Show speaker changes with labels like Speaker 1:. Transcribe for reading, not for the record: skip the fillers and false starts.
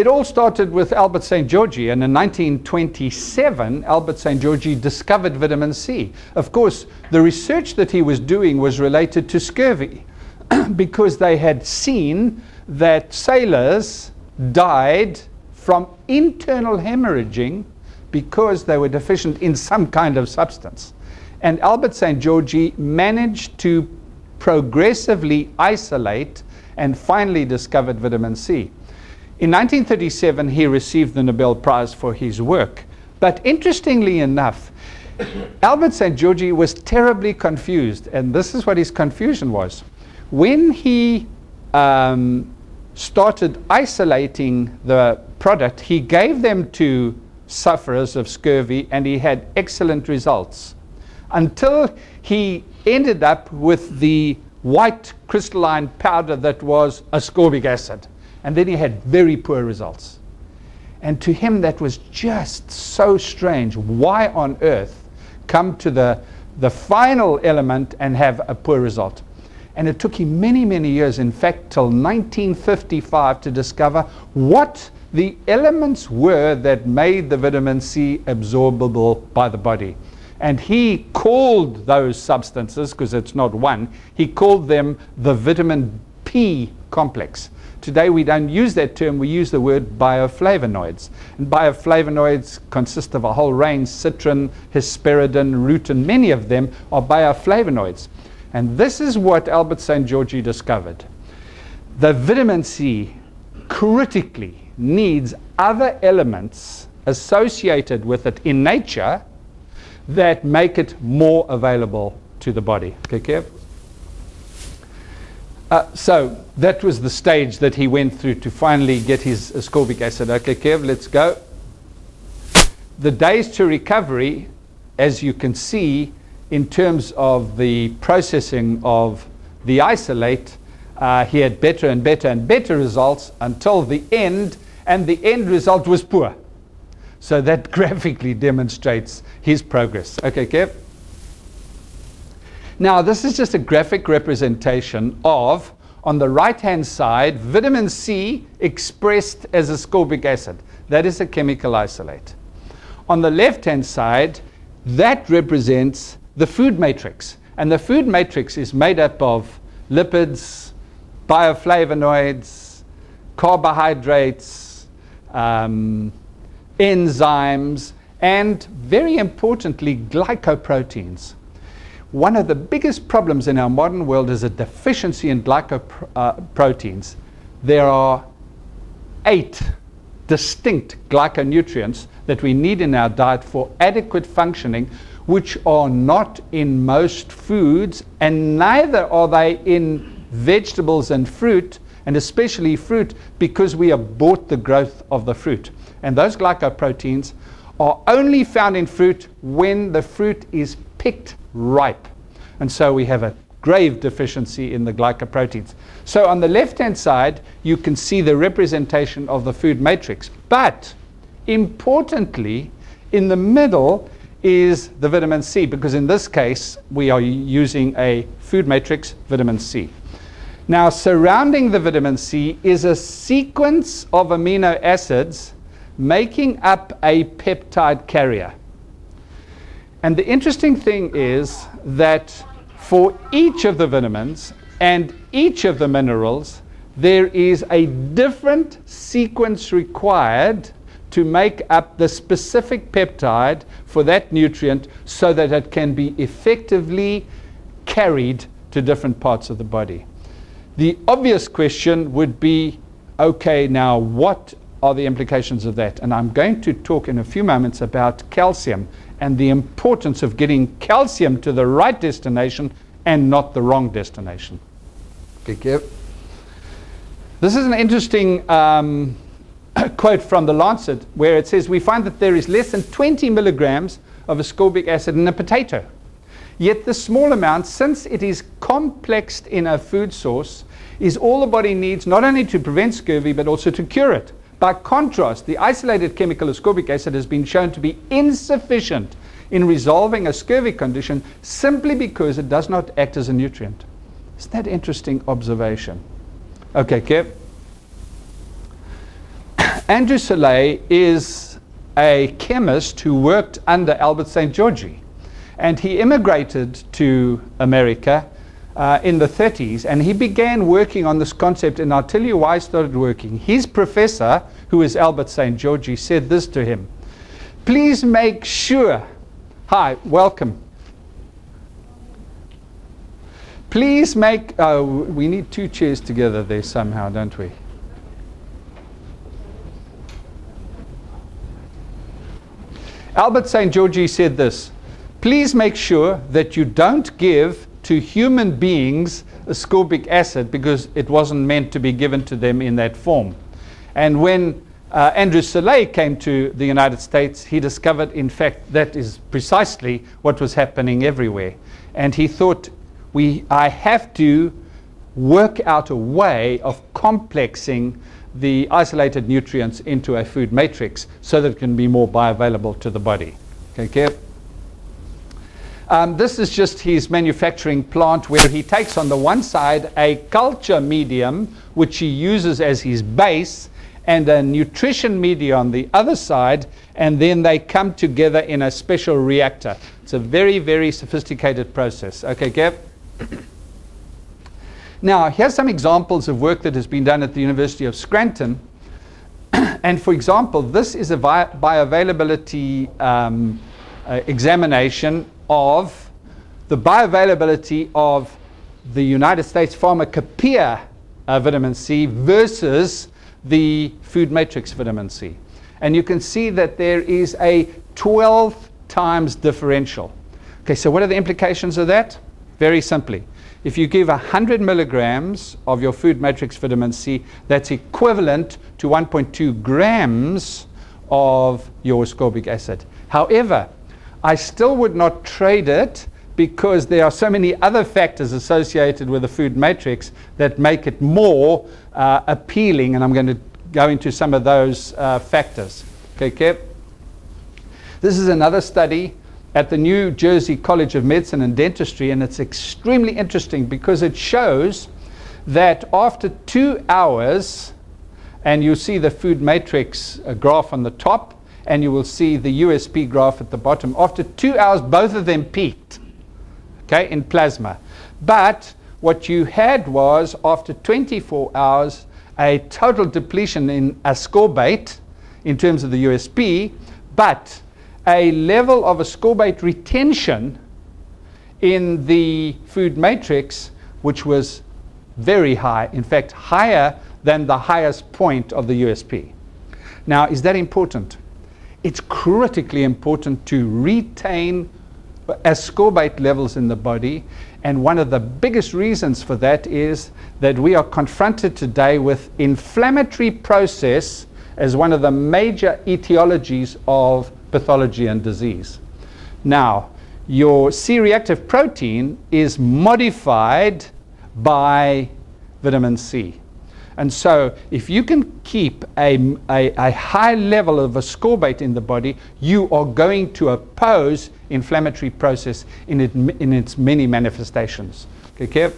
Speaker 1: It all started with Albert St. Georgi, and in 1927, Albert St. Georgi discovered vitamin C. Of course, the research that he was doing was related to scurvy, because they had seen that sailors died from internal hemorrhaging because they were deficient in some kind of substance. And Albert St. Georgi managed to progressively isolate and finally discovered vitamin C. In 1937, he received the Nobel Prize for his work. But interestingly enough, Albert St. Georgi was terribly confused, and this is what his confusion was. When he started isolating the product, he gave them to sufferers of scurvy, and he had excellent results, until he ended up with the white crystalline powder that was ascorbic acid. And then he had very poor results. And to him that was just so strange. Why on earth come to the final element and have a poor result? And it took him many, many years, in fact till 1955, to discover what the elements were that made the vitamin C absorbable by the body. And he called those substances, because it's not one, he called them the vitamin P complex. Today we don't use that term, we use the word bioflavonoids. And bioflavonoids consist of a whole range: citrin, hesperidin, rutin. Many of them are bioflavonoids. And this is what Albert St. Georgi discovered. The vitamin C critically needs other elements associated with it in nature that make it more available to the body. Okay, Kev? So that was the stage that he went through to finally get his ascorbic acid. Okay, Kev, let's go. The days to recovery, as you can see, in terms of the processing of the isolate, he had better and better and better results until the end, and the end result was poor. So that graphically demonstrates his progress. Okay, Kev? Now, this is just a graphic representation of, on the right-hand side, vitamin C expressed as ascorbic acid. That is a chemical isolate. On the left-hand side, that represents the food matrix. And the food matrix is made up of lipids, bioflavonoids, carbohydrates, enzymes, and very importantly, glycoproteins. One of the biggest problems in our modern world is a deficiency in glycoproteins. There are 8 distinct glyconutrients that we need in our diet for adequate functioning, which are not in most foods, and neither are they in vegetables and fruit, and especially fruit, because we abort the growth of the fruit. And those glycoproteins are only found in fruit when the fruit is picked ripe. And so we have a grave deficiency in the glycoproteins. So on the left-hand side, you can see the representation of the food matrix. But importantly, in the middle is the vitamin C, because in this case, we are using a food matrix vitamin C. Now, surrounding the vitamin C is a sequence of amino acids making up a peptide carrier. And the interesting thing is that for each of the vitamins and each of the minerals, there is a different sequence required to make up the specific peptide for that nutrient so that it can be effectively carried to different parts of the body. The obvious question would be, okay, now what are the implications of that? And I'm going to talk in a few moments about calcium and the importance of getting calcium to the right destination and not the wrong destination. Okay, Kev? This is an interesting quote from the Lancet, where it says, we find that there is less than 20 milligrams of ascorbic acid in a potato. Yet the small amount, since it is complexed in a food source, is all the body needs, not only to prevent scurvy, but also to cure it. By contrast, the isolated chemical ascorbic acid has been shown to be insufficient in resolving a scurvy condition simply because it does not act as a nutrient. Isn't that interesting observation? Okay, Kev. Andrew Soleil is a chemist who worked under Albert St. Georgi. And he immigrated to America in the 30s, and he began working on this concept, and I'll tell you why he started working. His professor, who is Albert St. Georgi, said this to him: please make sure, hi, welcome. Please make, we need two chairs together there somehow, don't we? Albert St. Georgi said this: please make sure that you don't give to human beings ascorbic acid, because it wasn't meant to be given to them in that form. And when Andrew Soleil came to the United States, he discovered, in fact, that is precisely what was happening everywhere. And he thought, I have to work out a way of complexing the isolated nutrients into a food matrix so that it can be more bioavailable to the body. Okay, this is just his manufacturing plant, where he takes on the one side a culture medium, which he uses as his base, and a nutrition media on the other side, and then they come together in a special reactor. It's a very, very sophisticated process. Okay, Gav? Now, here's some examples of work that has been done at the University of Scranton. And for example, this is a bioavailability examination of the bioavailability of the United States Pharmacopoeia vitamin C versus the FoodMatrix vitamin C. And you can see that there is a 12 times differential. Okay, so what are the implications of that? Very simply, if you give 100 milligrams of your FoodMatrix vitamin C, that's equivalent to 1.2 grams of your ascorbic acid. However, I still would not trade it, because there are so many other factors associated with the FoodMatrix that make it more appealing, and I'm going to go into some of those factors. Okay, Kev? This is another study at the New Jersey College of Medicine and Dentistry, and it's extremely interesting because it shows that after 2 hours, and you see the FoodMatrix graph on the top, and you will see the USP graph at the bottom. After 2 hours, both of them peaked, okay, in plasma. But what you had was, after 24 hours, a total depletion in ascorbate in terms of the USP, but a level of ascorbate retention in the FoodMatrix, which was very high, in fact, higher than the highest point of the USP. Now, is that important? It's critically important to retain ascorbate levels in the body, and one of the biggest reasons for that is that we are confronted today with inflammatory process as one of the major etiologies of pathology and disease. Now, your C-reactive protein is modified by vitamin C. And so if you can keep a high level of ascorbate in the body, you are going to oppose inflammatory process in its many manifestations. Okay, Kev?